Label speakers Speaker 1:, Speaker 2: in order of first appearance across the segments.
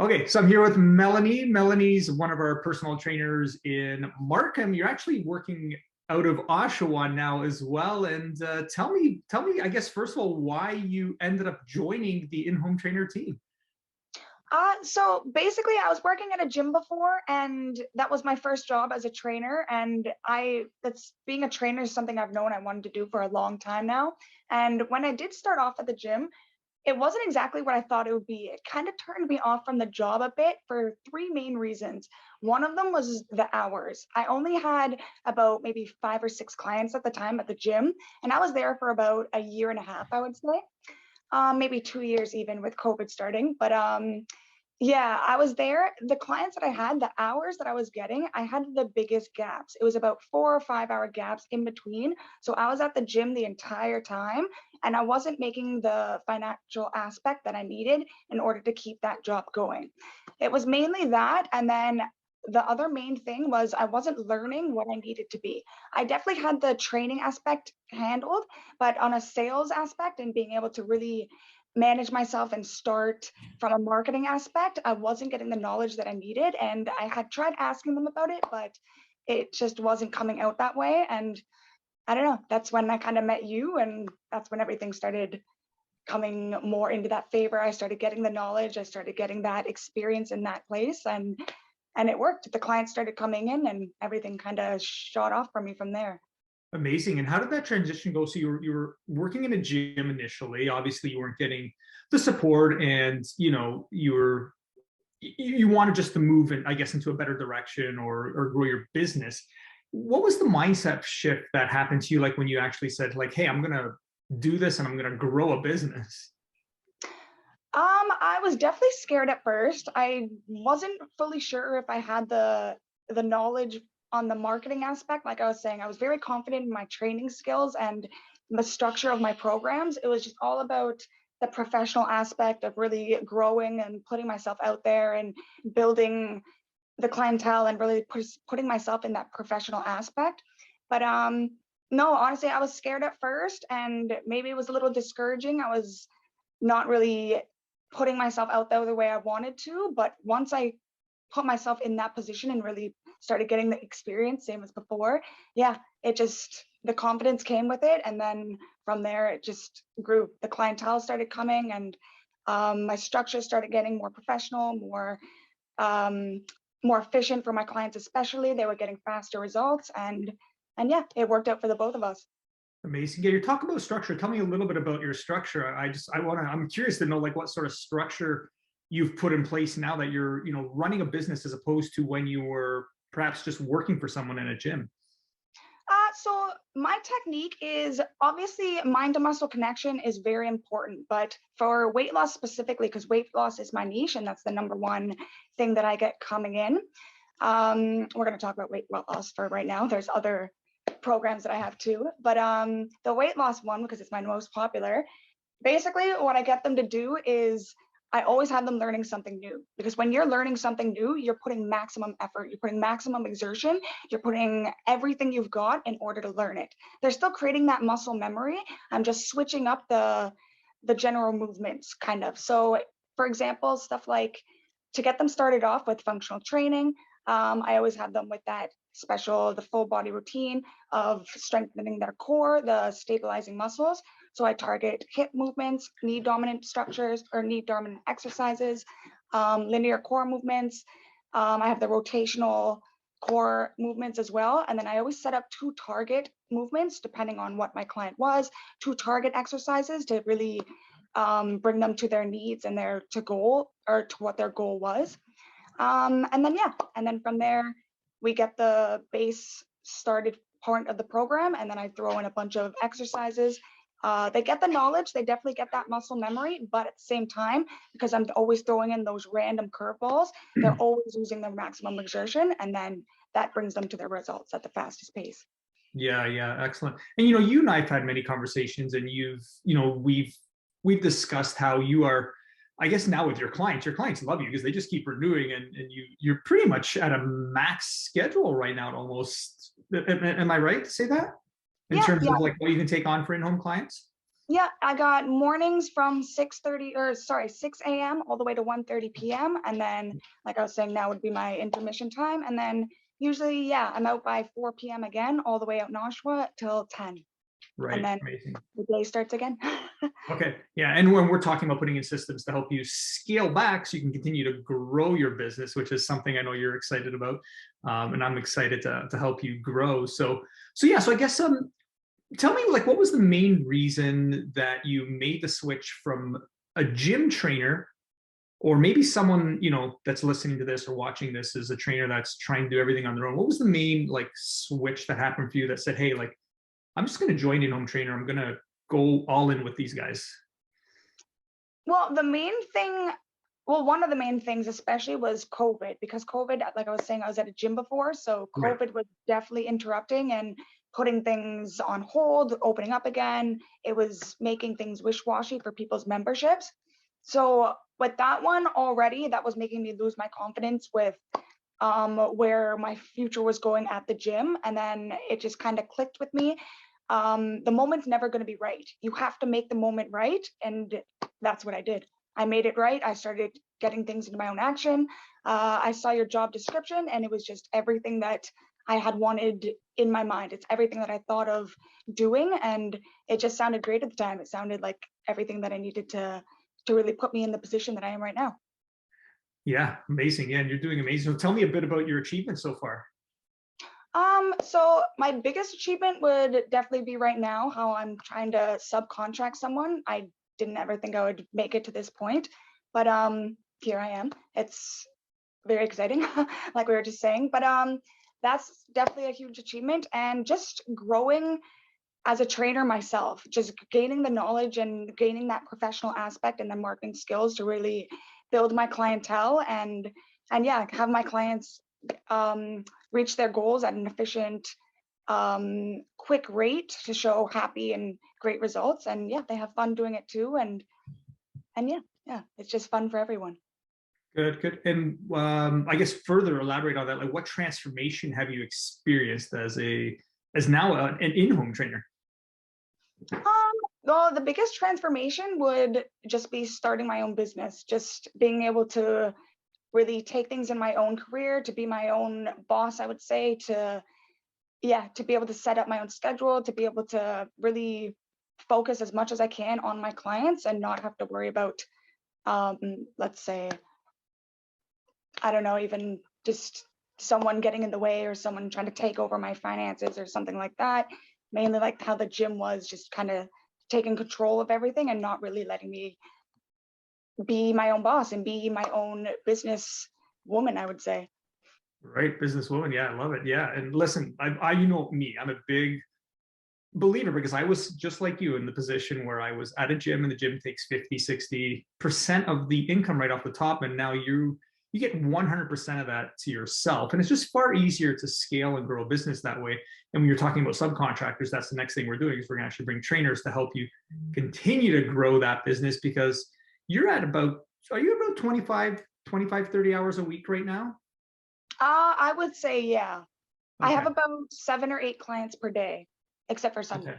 Speaker 1: Okay, so I'm here with Melanie. Melanie's one of our personal trainers in Markham. You're actually working out of Oshawa now as well. And tell me, I guess first of all, why you ended up joining the in-home trainer team.
Speaker 2: So basically, I was working at a gym before, and that was my first job as a trainer. And that's being a trainer is something I've known I wanted to do for a long time now. And when I did start off at the gym, it wasn't exactly what I thought it would be. It kind of turned me off from the job a bit for three main reasons. One of them was the hours. I only had about maybe 5 or 6 clients at the time at the gym, and I was there for about a year and a half, I would say. Maybe 2 years even with COVID starting. But yeah, I was there. The clients that I had, the hours that I was getting, I had the biggest gaps. It was about 4 or 5 hour gaps in between. So I was at the gym the entire time and I wasn't making the financial aspect that I needed in order to keep that job going. It was mainly that. And then the other main thing was I wasn't learning what I needed to be. I definitely had the training aspect handled, but on a sales aspect and being able to really manage myself and start from a marketing aspect, I wasn't getting the knowledge that I needed. And I had tried asking them about it, but it just wasn't coming out that way. And I don't know, that's when I kind of met you. And that's when everything started coming more into that favor. I started getting the knowledge, I started getting that experience in that place. And it worked. The clients started coming in and everything kind of shot off for me from there.
Speaker 1: Amazing. And how did that transition go? So you were working in a gym initially. Obviously, you weren't getting the support, and you wanted just to move and I guess into a better direction or grow your business. What was the mindset shift that happened to you, like when you actually said, like, hey, I'm gonna do this and I'm gonna grow a business?
Speaker 2: I was definitely scared at first. I wasn't fully sure if I had the knowledge on the marketing aspect. Like I was saying, I was very confident in my training skills and the structure of my programs. It was just all about the professional aspect of really growing and putting myself out there and building the clientele and really putting myself in that professional aspect. But no, honestly, I was scared at first and maybe it was a little discouraging. I was not really putting myself out there the way I wanted to. But once I put myself in that position and really started getting the experience, same as before, yeah, it just, the confidence came with it. And then from there, it just grew. The clientele started coming and my structure started getting more professional, um, more efficient for my clients, especially. They were getting faster results. And yeah, it worked out for the both of us.
Speaker 1: Amazing. Yeah, you're talking about structure. Tell me a little bit about your structure. I'm curious to know, like, what sort of structure you've put in place now that you're, running a business, as opposed to when you were perhaps just working for someone in a gym.
Speaker 2: So my technique is obviously mind to muscle connection is very important, but for weight loss specifically, because weight loss is my niche and that's the number one thing that I get coming in. We're going to talk about weight loss for right now. There's other programs that I have too, but the weight loss one, because it's my most popular, basically what I get them to do is I always have them learning something new, because when you're learning something new, you're putting maximum effort, you're putting maximum exertion, you're putting everything you've got in order to learn it. They're still creating that muscle memory. I'm just switching up the general movements kind of. So for example, stuff like to get them started off with functional training, I always have them with that the full body routine of strengthening their core, the stabilizing muscles. So I target hip movements, knee dominant structures or knee dominant exercises, linear core movements. I have the rotational core movements as well. And then I always set up 2 target movements depending on what my client was, 2 target exercises to really bring them to their needs and their to goal or to what their goal was. And then, yeah, and then from there, we get the base started part of the program, and then I throw in a bunch of exercises. They get the knowledge, they definitely get that muscle memory, but at the same time, because I'm always throwing in those random curveballs, they're always using their maximum exertion, and then that brings them to their results at the fastest pace.
Speaker 1: Yeah, yeah, excellent. And you and I've had many conversations, and we've discussed how you are, I guess, now with your clients love you because they just keep renewing, and you're pretty much at a max schedule right now, almost. Am I right to say that? In
Speaker 2: Yeah,
Speaker 1: terms
Speaker 2: yeah,
Speaker 1: of like what you can take on for in-home clients?
Speaker 2: Yeah, I got mornings from 6:30 or sorry, 6 a.m. all the way to 1:30 p.m. And then, like I was saying, now would be my intermission time. And then usually, yeah, I'm out by 4 p.m. again, all the way out in Oshawa till 10. And
Speaker 1: Right.
Speaker 2: then
Speaker 1: Amazing.
Speaker 2: the day starts again.
Speaker 1: Okay. Yeah. And when we're talking about putting in systems to help you scale back so you can continue to grow your business, which is something I know you're excited about. And I'm excited to help you grow. So yeah, so I guess tell me, like, what was the main reason that you made the switch from a gym trainer, or maybe someone, that's listening to this or watching this is a trainer that's trying to do everything on their own? What was the main like switch that happened for you that said, hey, like, I'm just going to join in-home trainer, I'm going to go all in with these guys?
Speaker 2: Well, the main thing, well, one of the main things especially was COVID, because COVID, like I was saying, I was at a gym before. So
Speaker 1: Right.
Speaker 2: COVID was definitely interrupting and putting things on hold, opening up again. It was making things wish-washy for people's memberships. So with that one already, that was making me lose my confidence with where my future was going at the gym. And then it just kind of clicked with me. The moment's never going to be right. You have to make the moment right. And that's what I did. I made it right. I started getting things into my own action. I saw your job description and it was just everything that I had wanted in my mind. It's everything that I thought of doing. And it just sounded great at the time. It sounded like everything that I needed to really put me in the position that I am right now.
Speaker 1: Yeah, amazing. Yeah, and you're doing amazing. So tell me a bit about your achievements so far.
Speaker 2: So my biggest achievement would definitely be right now how I'm trying to subcontract someone. I didn't ever think I would make it to this point, but here I am. It's very exciting, like we were just saying. But that's definitely a huge achievement, and just growing as a trainer myself, just gaining the knowledge and gaining that professional aspect and the marketing skills to really build my clientele and yeah, have my clients reach their goals at an efficient, quick rate to show happy and great results. And yeah, they have fun doing it too. And yeah, it's just fun for everyone.
Speaker 1: Good, good. And I guess further elaborate on that, like what transformation have you experienced as now an in-home trainer?
Speaker 2: Well, the biggest transformation would just be starting my own business, just being able to really take things in my own career, to be my own boss, I would say, to yeah, to be able to set up my own schedule, to be able to really focus as much as I can on my clients and not have to worry about um, let's say, I don't know, even just someone getting in the way or someone trying to take over my finances or something like that. Mainly like how the gym was just kind of taking control of everything and not really letting me be my own boss and be my own business woman, I would say.
Speaker 1: Right, businesswoman. Yeah, I love it. Yeah, and listen, I you know me, I'm a big believer because I was just like you in the position where I was at a gym and the gym takes 50, 60% of the income right off the top, and now you get 100% of that to yourself, and it's just far easier to scale and grow a business that way. And when you're talking about subcontractors, that's the next thing we're doing is we're going to actually bring trainers to help you continue to grow that business, because you're at about, are you about 25, 30 hours a week right now?
Speaker 2: I would say, yeah. I have
Speaker 1: Okay.
Speaker 2: about 7 or 8 clients per day, except for
Speaker 1: Okay.
Speaker 2: Sunday.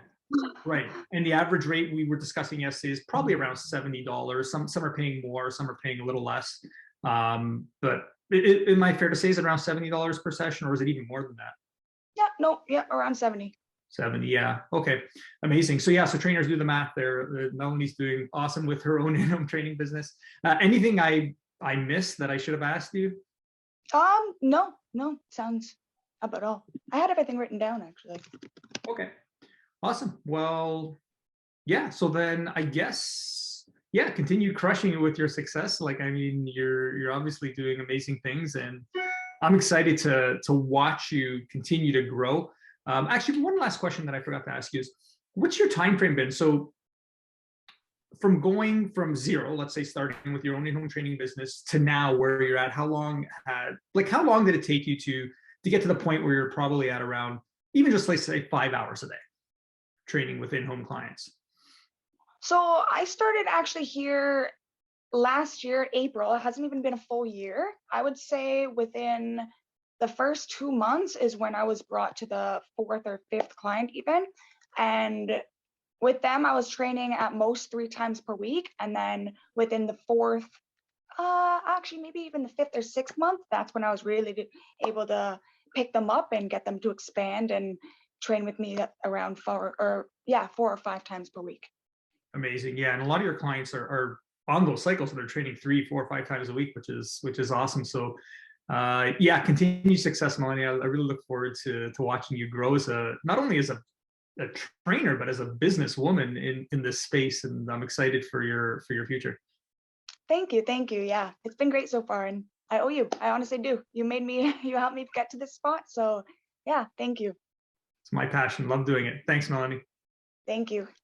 Speaker 1: Right. And the average rate we were discussing yesterday is probably around $70. Some are paying more, some are paying a little less. But am I fair to say is it around $70 per session, or is it even more than that?
Speaker 2: Yeah, no, yeah, around 70.
Speaker 1: 70, yeah. Okay. Amazing. So yeah, so trainers do the math there. Melanie's doing awesome with her own in-home training business. Anything I missed that I should have asked you?
Speaker 2: No, no, sounds about all. I had everything written down actually.
Speaker 1: Okay. Awesome. Well, yeah, so then I guess, yeah, continue crushing it with your success. Like, I mean, you're obviously doing amazing things, and I'm excited to watch you continue to grow. Actually, one last question that I forgot to ask you is, what's your time frame been? So from going from zero, let's say starting with your own in-home training business to now where you're at, how long did it take you to get to the point where you're probably at around, even just let's say 5 hours a day training with in-home clients?
Speaker 2: So I started actually here last year, April. It hasn't even been a full year. I would say within the first 2 months is when I was brought to the fourth or fifth client even. And with them, I was training at most 3 times per week. And then within the fourth, actually maybe even the fifth or sixth month, that's when I was really able to pick them up and get them to expand and train with me at around 4 or 5 times per week.
Speaker 1: Amazing. Yeah. And a lot of your clients are on those cycles. So they're training 3, 4, 5 times a week, which is awesome. So yeah, continued success, Melanie. I really look forward to watching you grow as not only as a trainer, but as a businesswoman in this space. And I'm excited for your future.
Speaker 2: Thank you. Thank you. Yeah, it's been great so far. And I owe you. I honestly do. You made me, you helped me get to this spot. So yeah, thank you.
Speaker 1: It's my passion. Love doing it. Thanks, Melanie.
Speaker 2: Thank you.